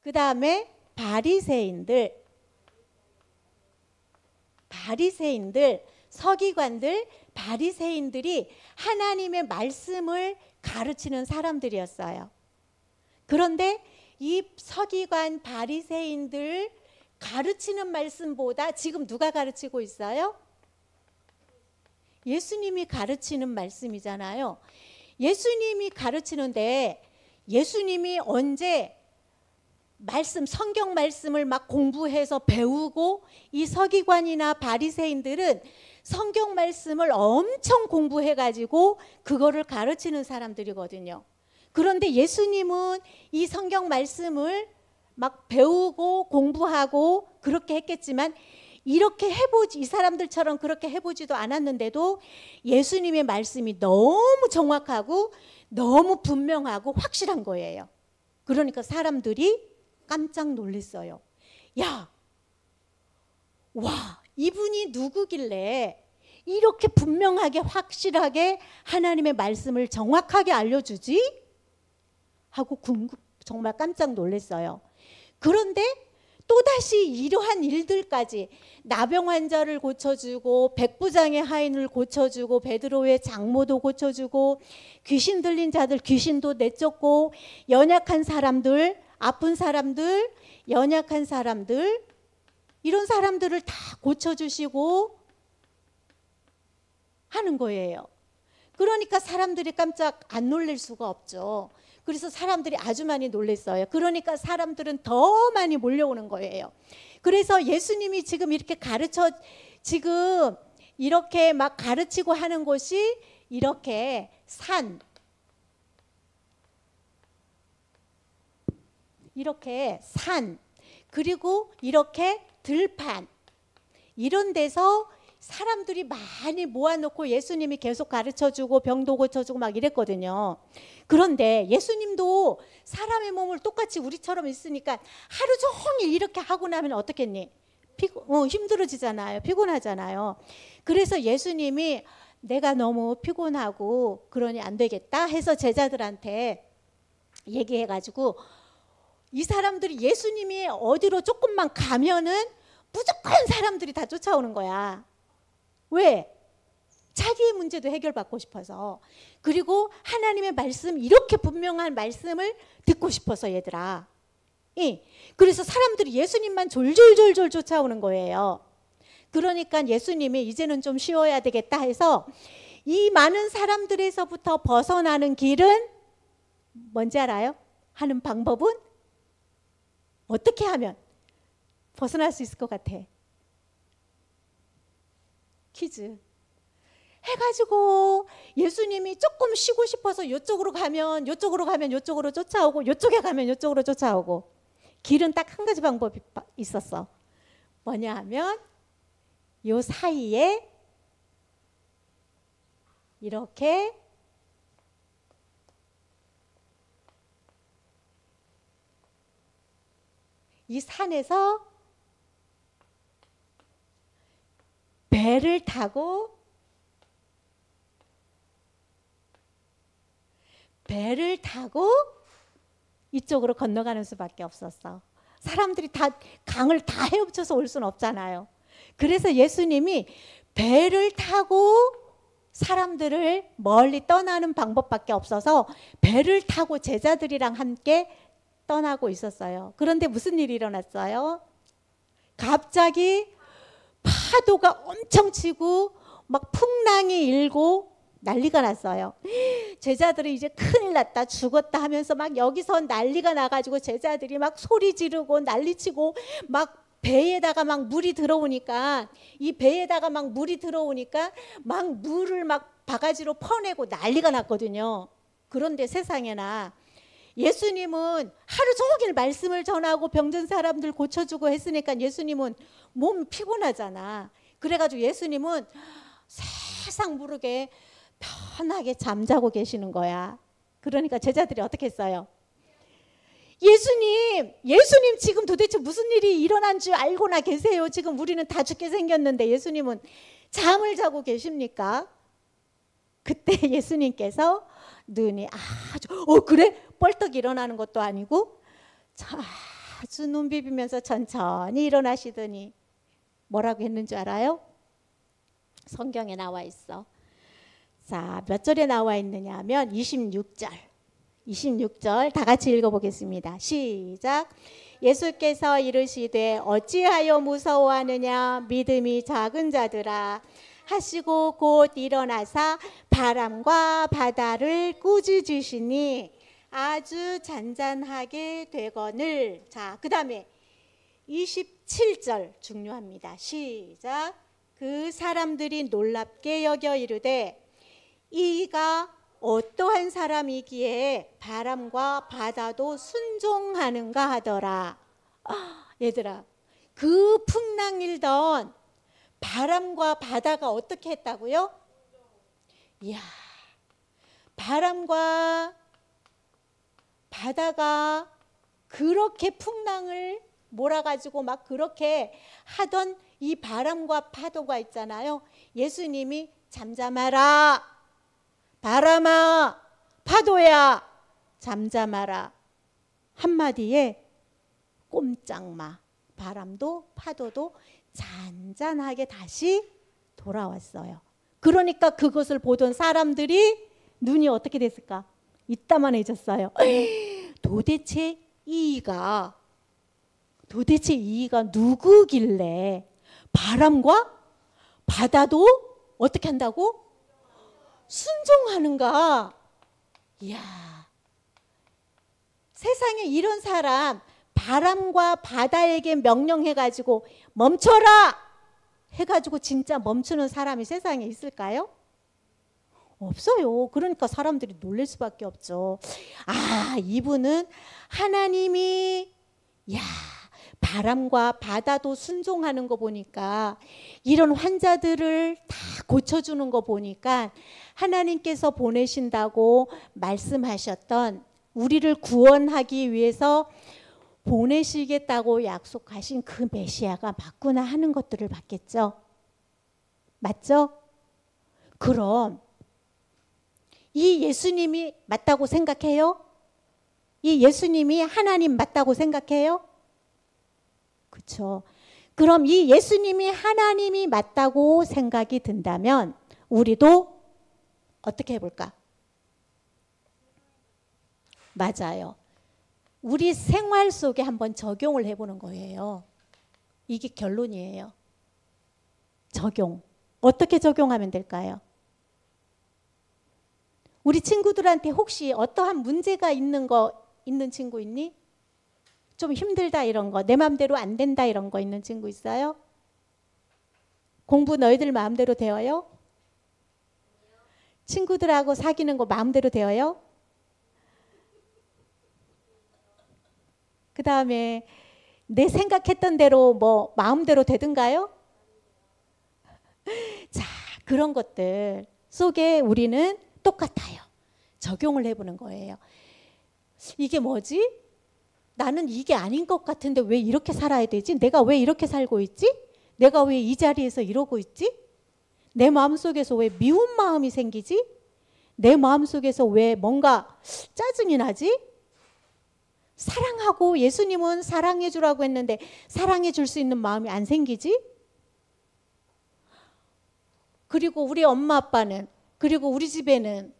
그 다음에 바리새인들, 서기관들, 바리새인들이 하나님의 말씀을 가르치는 사람들이었어요. 그런데 이 서기관 바리새인들 가르치는 말씀보다 지금 누가 가르치고 있어요? 예수님이 가르치는 말씀이잖아요. 예수님이 가르치는데 예수님이 언제 성경 말씀을 막 공부해서 배우고, 이 서기관이나 바리새인들은 성경 말씀을 엄청 공부해가지고 그거를 가르치는 사람들이거든요. 그런데 예수님은 이 성경 말씀을 막 배우고 공부하고 그렇게 했겠지만 이 사람들처럼 그렇게 해보지도 않았는데도 예수님의 말씀이 너무 정확하고 너무 분명하고 확실한 거예요. 그러니까 사람들이 깜짝 놀랐어요. 야, 와, 이분이 누구길래 이렇게 분명하게 확실하게 하나님의 말씀을 정확하게 알려주지? 하고 정말 깜짝 놀랐어요. 그런데 또다시 이러한 일들까지, 나병 환자를 고쳐주고 백부장의 하인을 고쳐주고 베드로의 장모도 고쳐주고 귀신 들린 자들 귀신도 내쫓고 연약한 사람들, 아픈 사람들, 연약한 사람들, 이런 사람들을 다 고쳐주시고 하는 거예요. 그러니까 사람들이 깜짝 안 놀랄 수가 없죠. 그래서 사람들이 아주 많이 놀랐어요. 그러니까 사람들은 더 많이 몰려오는 거예요. 그래서 예수님이 지금 이렇게 막 가르치고 하는 곳이 이렇게 산, 그리고 이렇게 들판, 이런 데서 사람들이 많이 모아놓고 예수님이 계속 가르쳐주고 병도 고쳐주고 막 이랬거든요. 그런데 예수님도 사람의 몸을 똑같이 우리처럼 있으니까 하루 종일 이렇게 하고 나면 어떻겠니? 힘들어지잖아요. 피곤하잖아요. 그래서 예수님이 내가 너무 피곤하고 그러니 안 되겠다 해서 제자들한테 얘기해가지고, 이 사람들이 예수님이 어디로 조금만 가면은 무조건 사람들이 다 쫓아오는 거야. 왜? 자기의 문제도 해결받고 싶어서, 그리고 하나님의 말씀, 이렇게 분명한 말씀을 듣고 싶어서, 얘들아. 그래서 사람들이 예수님만 졸졸졸졸 쫓아오는 거예요. 그러니까 예수님이 이제는 좀 쉬어야 되겠다 해서 이 많은 사람들에서부터 벗어나는 길은 뭔지 알아요? 하는 방법은 어떻게 하면 벗어날 수 있을 것 같아? 퀴즈 해가지고 예수님이 조금 쉬고 싶어서 이쪽으로 가면 이쪽으로 쫓아오고, 이쪽에 가면 이쪽으로 쫓아오고, 길은 딱 한 가지 방법이 있었어. 뭐냐 하면 요 사이에 이렇게 이 산에서 배를 타고 이쪽으로 건너가는 수밖에 없었어. 사람들이 다 강을 다 헤엄쳐서 올 수는 없잖아요. 그래서 예수님이 배를 타고 사람들을 멀리 떠나는 방법밖에 없어서 배를 타고 제자들이랑 함께 떠나고 있었어요. 그런데 무슨 일이 일어났어요? 갑자기 파도가 엄청 치고 막 풍랑이 일고 난리가 났어요. 제자들이 이제 큰일 났다, 죽었다 하면서 막 여기서 난리가 나가지고 제자들이 막 소리 지르고 난리치고, 막 배에다가 막 물이 들어오니까 막 물을 막 바가지로 퍼내고 난리가 났거든요. 그런데 세상에나 예수님은 하루 종일 말씀을 전하고 병든 사람들 고쳐주고 했으니까 예수님은 몸 피곤하잖아. 그래가지고 예수님은 세상 모르게 편하게 잠자고 계시는 거야. 그러니까 제자들이 어떻게 했어요? 예수님 지금 도대체 무슨 일이 일어난 줄 알고나 계세요? 지금 우리는 다 죽게 생겼는데 예수님은 잠을 자고 계십니까? 그때 예수님께서 눈이 아주 그래? 뻘떡 일어나는 것도 아니고 아주 눈 비비면서 천천히 일어나시더니 뭐라고 했는 줄 알아요? 성경에 나와 있어. 자, 몇 절에 나와 있느냐 하면 26절. 26절 다 같이 읽어보겠습니다. 시작. 예수께서 이르시되 어찌하여 무서워하느냐 믿음이 작은 자들아 하시고 곧 일어나사 바람과 바다를 꾸짖으시니 아주 잔잔하게 되거늘. 자, 그 다음에 27절 중요합니다. 시작. 그 사람들이 놀랍게 여겨 이르되 이가 어떠한 사람이기에 바람과 바다도 순종하는가 하더라. 얘들아, 그 풍랑 일던 바람과 바다가 어떻게 했다고요? 이야, 바람과 바다가 그렇게 풍랑을 몰아가지고 막 그렇게 하던 이 바람과 파도가 있잖아요. 예수님이 잠잠하라, 바람아, 파도야, 잠잠하라 한마디에 꼼짝마, 바람도 파도도 잔잔하게 다시 돌아왔어요. 그러니까 그것을 보던 사람들이 눈이 어떻게 됐을까? 이따만해졌어요. 도대체 이가 누구길래 바람과 바다도 어떻게 한다고? 순종하는가? 이야, 세상에 이런 사람 바람과 바다에게 명령해가지고 멈춰라 해가지고 진짜 멈추는 사람이 세상에 있을까요? 없어요. 그러니까 사람들이 놀랄 수밖에 없죠. 아, 이분은 하나님이 야, 바람과 바다도 순종하는 거 보니까 이런 환자들을 다 고쳐주는 거 보니까 하나님께서 보내신다고 말씀하셨던 우리를 구원하기 위해서 보내시겠다고 약속하신 그 메시아가 맞구나 하는 것들을 봤겠죠. 맞죠? 그럼 이 예수님이 맞다고 생각해요? 이 예수님이 하나님 맞다고 생각해요? 그렇죠. 그럼 이 예수님이 하나님이 맞다고 생각이 든다면 우리도 어떻게 해볼까? 맞아요. 우리 생활 속에 한번 적용을 해보는 거예요. 이게 결론이에요. 적용. 어떻게 적용하면 될까요? 우리 친구들한테 혹시 어떠한 문제가 있는 친구 있니? 좀 힘들다 이런 거, 내 마음대로 안 된다 이런 거 있는 친구 있어요? 공부 너희들 마음대로 되어요? 친구들하고 사귀는 거 마음대로 되어요? 그 다음에 내 생각했던 대로 뭐 마음대로 되든가요? 자, 그런 것들 속에 우리는 똑같아요. 적용을 해보는 거예요. 이게 뭐지? 나는 이게 아닌 것 같은데 왜 이렇게 살아야 되지? 내가 왜 이렇게 살고 있지? 내가 왜 이 자리에서 이러고 있지? 내 마음속에서 왜 미운 마음이 생기지? 내 마음속에서 왜 뭔가 짜증이 나지? 사랑하고 예수님은 사랑해 주라고 했는데 사랑해 줄 수 있는 마음이 안 생기지? 그리고 우리 엄마 아빠는, 그리고 우리 집에는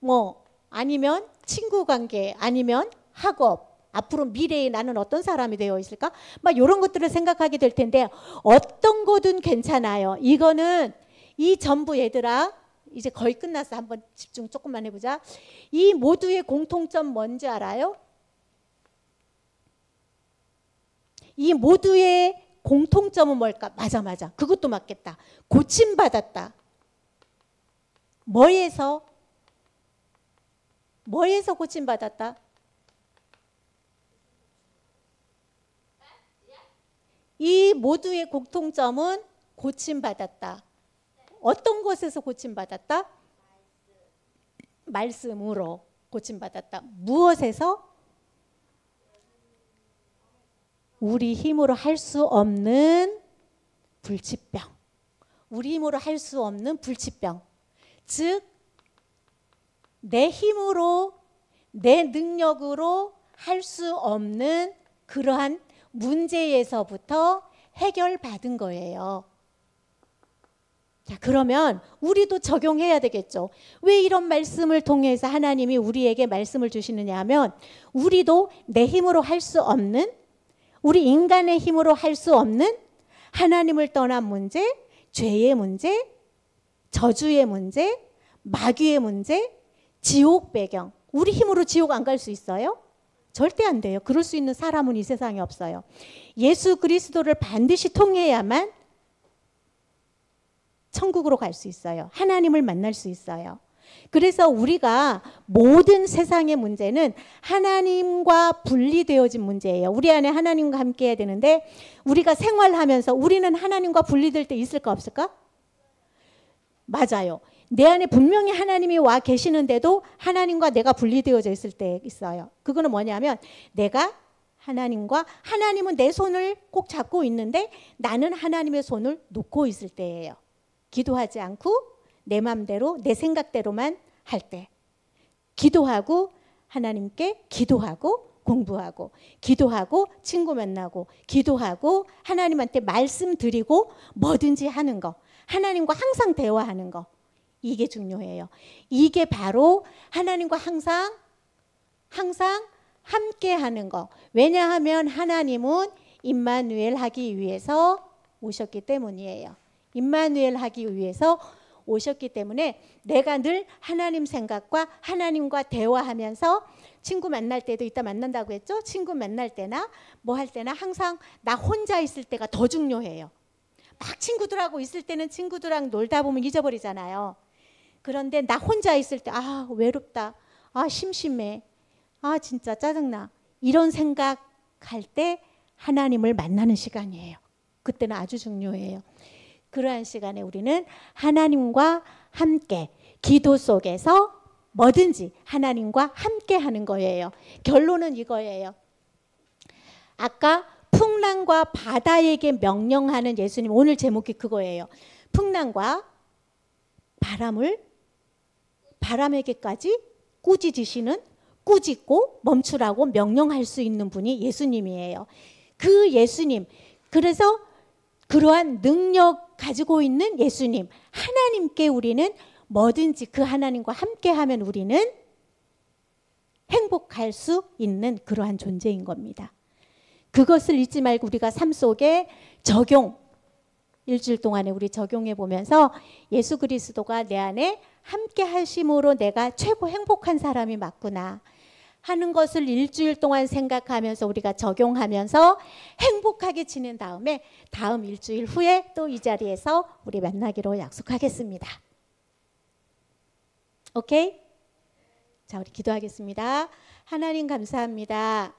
뭐 아니면 친구 관계, 아니면 학업, 앞으로 미래에 나는 어떤 사람이 되어 있을까? 막 이런 것들을 생각하게 될 텐데 어떤 거든 괜찮아요. 이거는 이 전부 얘들아 이제 거의 끝났어. 한번 집중 조금만 해보자. 이 모두의 공통점 뭔지 알아요? 이 모두의 공통점은 뭘까? 맞아. 그것도 맞겠다. 고침받았다. 뭐에서 고침받았다? 이 모두의 공통점은 고침받았다. 어떤 것에서 고침받았다? 말씀으로 고침받았다. 무엇에서? 우리 힘으로 할 수 없는 불치병. 우리 힘으로 할 수 없는 불치병. 즉, 내 힘으로, 내 능력으로 할 수 없는 그러한 문제에서부터 해결받은 거예요. 자, 그러면 우리도 적용해야 되겠죠. 왜 이런 말씀을 통해서 하나님이 우리에게 말씀을 주시느냐 하면 우리도 내 힘으로 할 수 없는, 우리 인간의 힘으로 할 수 없는 하나님을 떠난 문제, 죄의 문제, 저주의 문제, 마귀의 문제, 지옥 배경. 우리 힘으로 지옥 안 갈 수 있어요? 절대 안 돼요. 그럴 수 있는 사람은 이 세상에 없어요. 예수 그리스도를 반드시 통해야만 천국으로 갈 수 있어요. 하나님을 만날 수 있어요. 그래서 우리가 모든 세상의 문제는 하나님과 분리되어진 문제예요. 우리 안에 하나님과 함께 해야 되는데 우리가 생활하면서 우리는 하나님과 분리될 때 있을까 없을까? 맞아요. 내 안에 분명히 하나님이 와 계시는데도 하나님과 내가 분리되어져 있을 때 있어요. 그거는 뭐냐면 내가 하나님은 내 손을 꼭 잡고 있는데 나는 하나님의 손을 놓고 있을 때예요. 기도하지 않고 내 맘대로 내 생각대로만 할 때. 기도하고 하나님께 기도하고 공부하고 기도하고 친구 만나고 기도하고 하나님한테 말씀드리고 뭐든지 하는 거. 하나님과 항상 대화하는 거. 이게 중요해요. 이게 바로 하나님과 항상 함께 하는 거. 왜냐하면 하나님은 임마누엘 하기 위해서 오셨기 때문이에요. 임마누엘 하기 위해서 오셨기 때문에 내가 늘 하나님 생각과 하나님과 대화하면서 친구 만날 때도 이따 만난다고 했죠? 친구 만날 때나 뭐 할 때나 항상 나 혼자 있을 때가 더 중요해요. 막 친구들하고 있을 때는 친구들랑 놀다 보면 잊어버리잖아요. 그런데 나 혼자 있을 때 외롭다. 심심해. 진짜 짜증나. 이런 생각할 때 하나님을 만나는 시간이에요. 그때는 아주 중요해요. 그러한 시간에 우리는 하나님과 함께 기도 속에서 뭐든지 하나님과 함께 하는 거예요. 결론은 이거예요. 아까 풍랑과 바다에게 명령하는 예수님, 오늘 제목이 그거예요. 풍랑과 바람에게까지 꾸짖으시는, 꾸짖고 멈추라고 명령할 수 있는 분이 예수님이에요. 그 예수님, 그래서 그러한 능력 가지고 있는 예수님, 하나님께 우리는 뭐든지 그 하나님과 함께하면 우리는 행복할 수 있는 그러한 존재인 겁니다. 그것을 잊지 말고 우리가 삶 속에 일주일 동안에 우리 적용해 보면서 예수 그리스도가 내 안에 함께 하심으로 내가 최고 행복한 사람이 맞구나 하는 것을 일주일 동안 생각하면서 우리가 적용하면서 행복하게 지낸 다음에 다음 일주일 후에 또 이 자리에서 우리 만나기로 약속하겠습니다. 오케이? 자, 우리 기도하겠습니다. 하나님 감사합니다.